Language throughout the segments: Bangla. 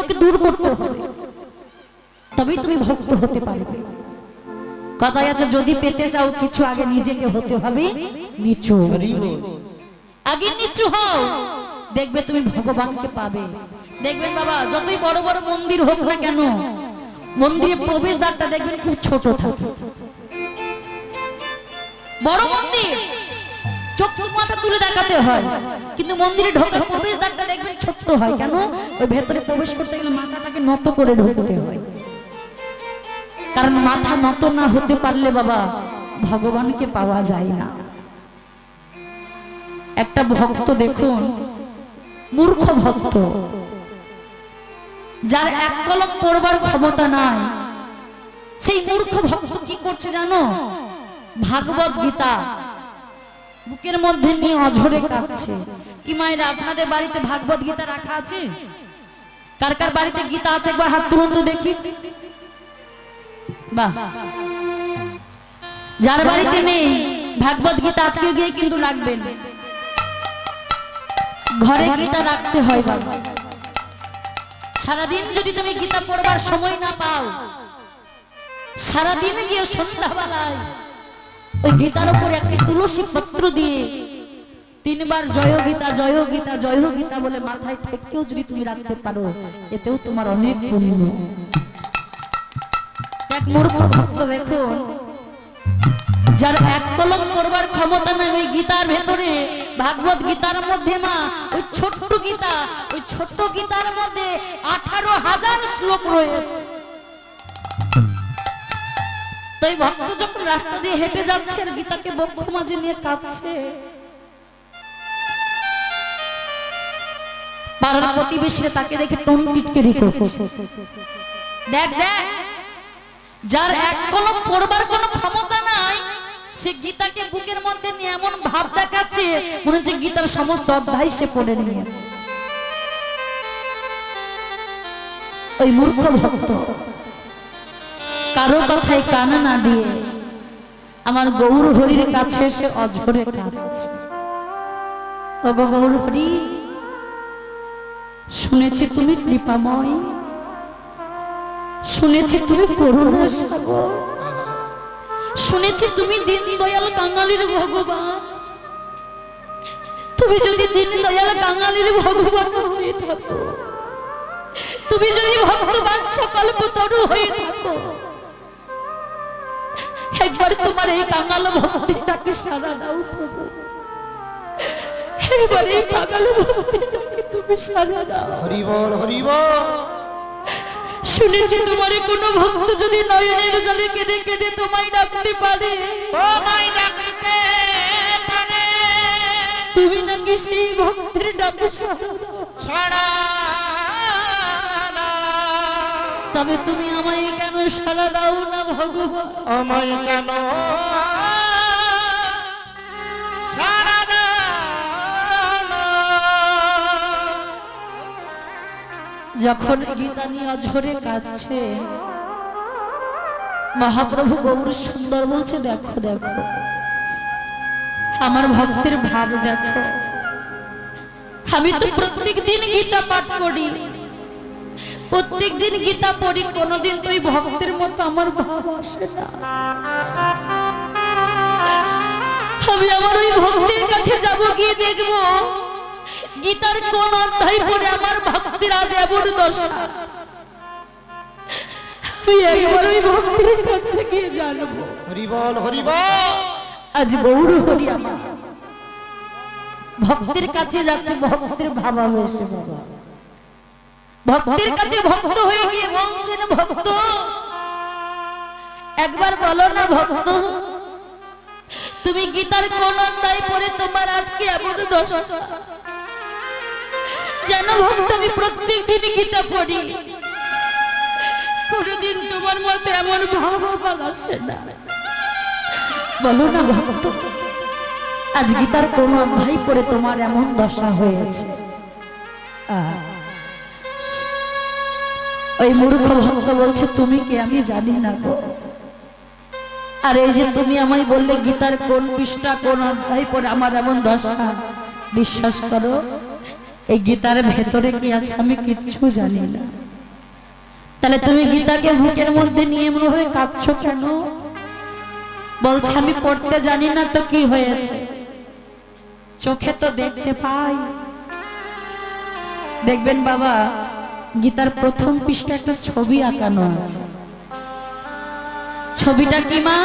তোমাকে দূর করতে হবে, তবেই তুমি ভক্ত হতে পারবে। কথায় আছে যদি পেতে চাও কিছু আগে নিজেকে হতে হবে নিচু। আগে নিচু হও, দেখবে তুমি ভগবানকে পাবে। দেখবেন বাবা যতই বড় বড় মন্দির হোক না কেন, মন্দিরের প্রবেশদ্বারটা দেখবেন খুব ছোট থাকে। বড় মন্দির চোখ মাথা তুলে দেখাতে হয়, কিন্তু মন্দিরে ঢোকার প্রবেশদ্বারটা দেখবেন ছোট্ট হয়। কেন? ওই ভেতরে প্রবেশ করতে গেলে মাথাটাকে নত করে ঢুকতে হয়। কারণ মাথা নত না হতে পারলে বাবা ভগবানকে পাওয়া যায় না। একটা ভক্ত দেখুন, মূর্খ ভক্ত, যার এক কলম পড়বার ক্ষমতা নাই, সেই মূর্খ ভক্ত কি করছে জানো? ভাগবত গীতা বুকের মধ্যে নিয়ে অঝরে কাঁদছে। কি মায়েরা আপনাদের বাড়িতে ভাগবত গীতা রাখা আছে? কার কার বাড়িতে গীতা আছে একবার হাত তুলুন তো দেখি। বাহ, যার বাড়িতে নেই ভাগবত গীতা আজকে গিয়ে কিন্তু রাখবেন। ঘরে গীতা রাখতে হয় বাবা। সারাদিন যদি তুমি গীতা পড়বার সময় না পাও, সারাদিন গিয়ে সন্ধ্যাবেলায় ওই গীতার উপরে একটি তুলসী পত্র দিয়ে 3 বার জয় গীতা জয় গীতা জয় গীতা বলে মাথায় ঠেকেও যদি তুমি রাখতে পারো, এতেও তোমার অনেক পুণ্য। এক মূর্খ ভক্ত দেখুন, যার এক কলম পড়বার ক্ষমতা নাই, ওই গীতার ভেতরে ভাগবত গীতার মধ্যে মা ওই ছোট্ট গীতা, ওই ছোট্ট গীতার মধ্যে 18,000 শ্লোক রয়েছে। তাই ভক্ত যখন রাস্তা দিয়ে হেঁটে যাচ্ছে আর গীতাকে বক্ষ মাঝে নিয়ে কাঁদছে, পাড়ার প্রতিবেশীরা তাকে দেখে টন টিটকেরি করছে। দেখ দেখ, যার এক কলম পড়বার কোনো ক্ষমতা নাই, সে গীতাকে বুকের মধ্যে নিয়ে এমন ভাব দেখাচ্ছে মনে হচ্ছে গীতার সমস্ত অধ্যায় সে পড়ে নিয়েছে। ওই মূর্খ ভক্ত কারো কথায় কান না দিয়ে আমার গৌর হরির কাছে এসে অঝরে কাঁদছে। ও গৌর হরি, শুনেছি তুমি কৃপাময়, শুনেছি তুমি করুণা সাগর, শুনেছি তুমি দীন দয়াল কাঙালির ভগবান। তুমি যদি দীন দয়াল কাঙালির ভগবান হয়ে থাকো, তুমি যদি ভক্ত বাঞ্ছা কল্পতরু হয়ে থাকো, একবার তোমার এই কাঙাল ভক্তিটাকে সারা দাও প্রভু। একবার এই কাঙাল ভক্তিটাকে তুমি সারা দাও। হরি বল হরি বল। শুনেছি তোমার কোন ভক্ত যদি নয়নের জলে কেঁদে কেঁদে তোমায় ডাকতে পারে, তোমায় ডাকতে পারে, তুমি নাকি সেই ভক্তের ডাকে সাড়া দাও। তবে তুমি আমায় কেন সাড়া দাও না ভগবান? আমায় কেন সাড়া দাও না? যখন গীতা নিয়ে অঝরে কাঁদছে, মহাপ্রভু গৌর সুন্দর বলছে, দেখো দেখো আমার ভক্তের ভাব দেখো। আমি তো প্রত্যেক দিন গীতা পাঠ করি, প্রত্যেক দিন গীতা পড়ি, কোনদিন তো ওই ভক্তের মতো আমার ভাব আসে না। আমি আমার ওই ভক্তের কাছে যাব, গিয়ে দেখবো গীতার কোন অধ্যায় পড়ে আমার ভক্তের আজ এমন দশা। আমি একবার ওই ভক্তের কাছে গিয়ে জানবো। হরি বল হরি বল। আজ গৌর হরি আমার ভক্তের কাছে যাচ্ছে, ভক্তের ভাবা হয়েছে বাবা। ভক্তের কাছে ভক্ত হয়ে গিয়ে বলছেন, ভক্ত একবার বলো না ভক্ত, তুমি গীতার কোন অধ্যায় পড়ে তোমার আজকে এমন দশা? জানো ভক্ত, আমি প্রত্যেক দিন গীতা পড়ি, কোনদিন তোমার মতো এমন ভাব আমার আসে না। বলো না ভক্ত, আজ গীতার কোন অধ্যায় পড়ে তোমার এমন দশা হয়েছে? ওই মূর্খ ভক্ত বলছে, তুমি কে আমি জানি না গো। আর এই যে তুমি আমায় বললে গীতার কোন পৃষ্ঠা কোন অধ্যায় পড়ে আমার এমন দশা, বিশ্বাস করো এই গীতার ভেতরে কি আছে আমি কিচ্ছু জানি না। তাহলে তুমি গীতাকে বুকের মধ্যে নিয়ে এমন হয়ে কাঁদছো কেন? বলছে আমি পড়তে জানি না তো কি হয়েছে, চোখে তো দেখতে পাই। দেখবেন বাবা, গীতার প্রথম পৃষ্ঠা একটা ছবি আঁকানো আছে। ছবিটা কি মা?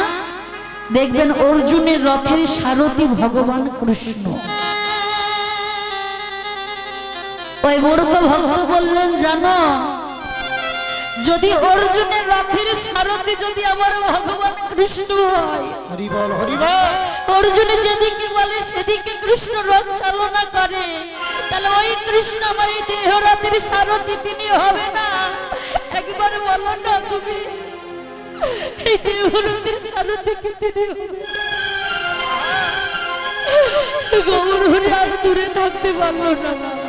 দেখবেন অর্জুনের রথের সারথি ভগবান কৃষ্ণ। ওই মূর্খ ভক্ত বললেন, জানো, যদি অর্জুনের রথের সারথি যদি আমার ভগবান কৃষ্ণ হয়, হরি বল হরি বল, অর্জুন যেদিকে বলে সেদিকে কৃষ্ণ রথ চালনা করে, তাহলে ওই কৃষ্ণ আমার এই দেহ রথের সারথি তিনি হবে না? একবার বলো না তুমি, এই দেহ রথের সারথি কি তিনি হবে না? গৌর হরি আর দূরে থাকতে পারলো না বাবা,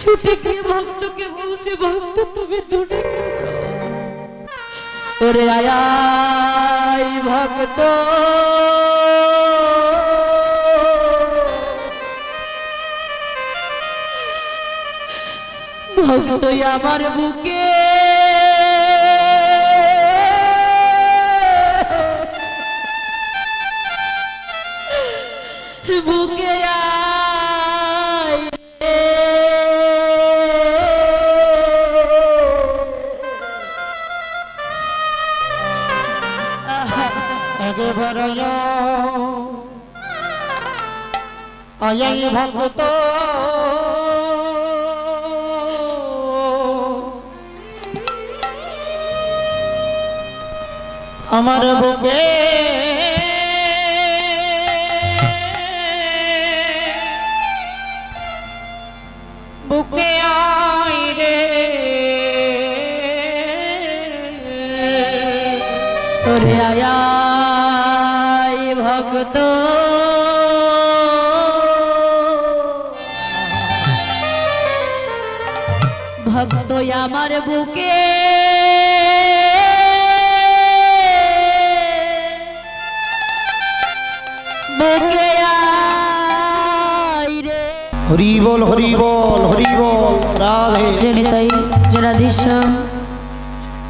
ছুটে গিয়ে ভক্তকে বলছে, ভক্ত তুমি দূরে ওরে আয় ভক্ত, ভক্ত আমার বুকে বুকে আয় রে। একবার আয়াই ভক্ত আমার বুকে বুকে আয় রে, ওরে আয় ভক্ত, ভক্ত আমার বুকে বুকে আয় রে। হরি বল হরি বল হরি বল, রাধে যে নিতাই, যে রাধেশ্যাম,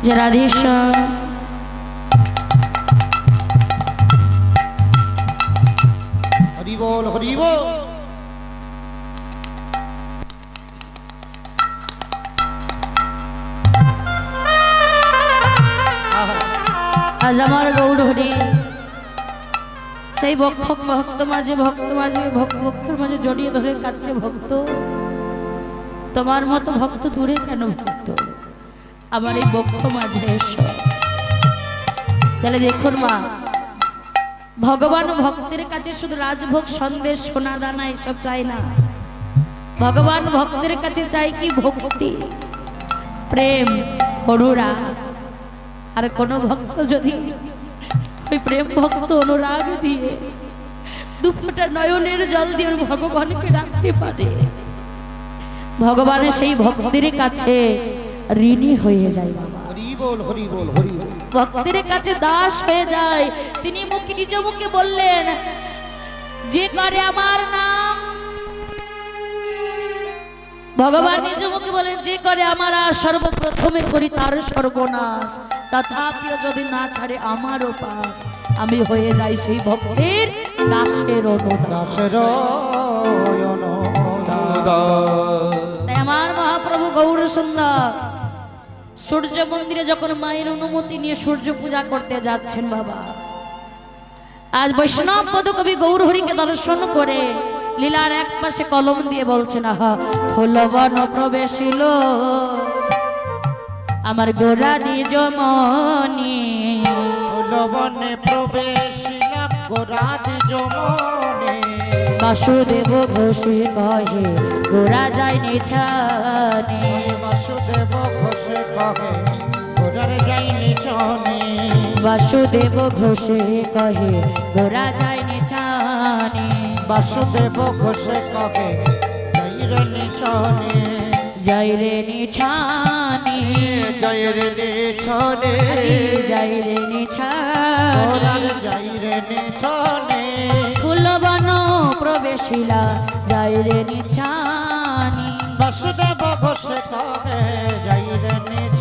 যে রাধেশ্যাম। হরি বল হরি বল। আজ আমার গৌর হরি সেই ভক্ত মাঝে ভক্তের মাঝে জড়িয়ে ধরে কাঁদছে, ভক্ত তোমার মতো ভক্ত দূরে কেন? ভক্ত আমার এই বক্ষ মাঝে এসো। তাহলে দেখুন মা, ভগবান ভক্তের কাছে শুধু রাজভোগ, সন্দেশ, সোনা দানা এসব চাই না। ভগবান ভক্তের কাছে চাই কি? ভক্তি, প্রেম, অনুরাগ। আর কোন ভক্ত যদি ওই প্রেম ভক্ত অনুরাগ দিয়ে দুফোঁটা নয়নের জল দিয়ে ভগবানকে রাখতে পারে, ভগবানের সেই ভক্তের কাছে ঋণী হয়ে যায় বাবা। হরি বল হরি বল হরি বল। ভক্তের কাছে দাস হয়ে যায়। তিনি মুখে নিজ মুখে বললেন, যে করে আমার নাম, ভগবান নিজ মুখে বলেন, যে করে আমার সর্বপ্রথমে করি তার সর্বনাশ, তথাপিও যদি না ছাড়ে আমার উপাস, আমি হয়ে যাই সেই ভক্তের দাসের অনুদাস। দাসের অনুদাস। তাই আমার মহাপ্রভু গৌর সুন্দর সূর্য মন্দিরে যখন মায়ের অনুমতি নিয়ে সূর্য পূজা করতে যাচ্ছেন বাবা, আজ বৈষ্ণব পদকবি গৌর হরিকে দর্শন করে লীলার এক পাশে কলম দিয়ে বলছেন, আহা ফুলবন প্রবেশিল আমার গোরা নিজ মনি, ফুলবনে প্রবেশিলা গোরা নিজ মনে, বাসুদেব ঘোষে কহে গোরা যায় নিছানে, বাসুদেব ঘোষে কহে গোরার যাই নিছনে, বাসুদেব ঘোষে কহে গোরা যায় নিছানে, বাসুদেব ঘোষে কহে যাই রে নিছনে, যাই রে নিছানে, যাই রে নিছনে, যাই রে গোরার নিছানে, যাই রে নিছনে, ফুলবন প্রবেশিলা যাই রে নিছানি, বাসুদেব ঘোষে কহে যাই রে নিছনে।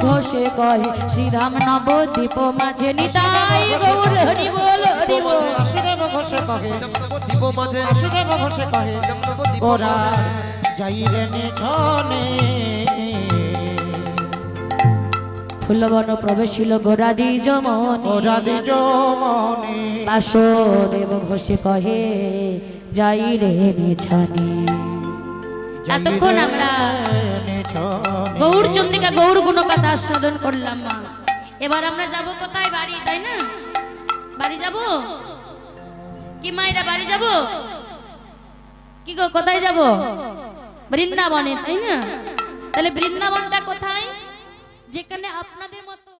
ঘোষে কহে শ্রীরাম নবদ্বীপ মাঝে নিতাই গৌর হরি বল হরি বল। বাসুদেব ঘোষে কহে দ্বীপ মাঝে বাসুদেব ঘোষে কহে দ্বীপ ওরা যাই রে নিছনে ফুলবন প্রবেশিল গোরাদি যমনে ওরা দিজ মনে বাসুদেব ঘোষে কহে যাই রে নিছানে। এতক্ষণ আমরা গৌর চন্দ্রিকা গৌর গুণগাথা আস্বাদন করলাম মা। এবার আমরা যাব কোথায়? বাড়ি, তাই না? বাড়ি যাব কি মায়েরা? বাড়ি যাব কি গো? কোথায় যাব? বৃন্দাবনে, তাই না? তাহলে বৃন্দাবনটা কোথায়? যেখানে আপনাদের মতো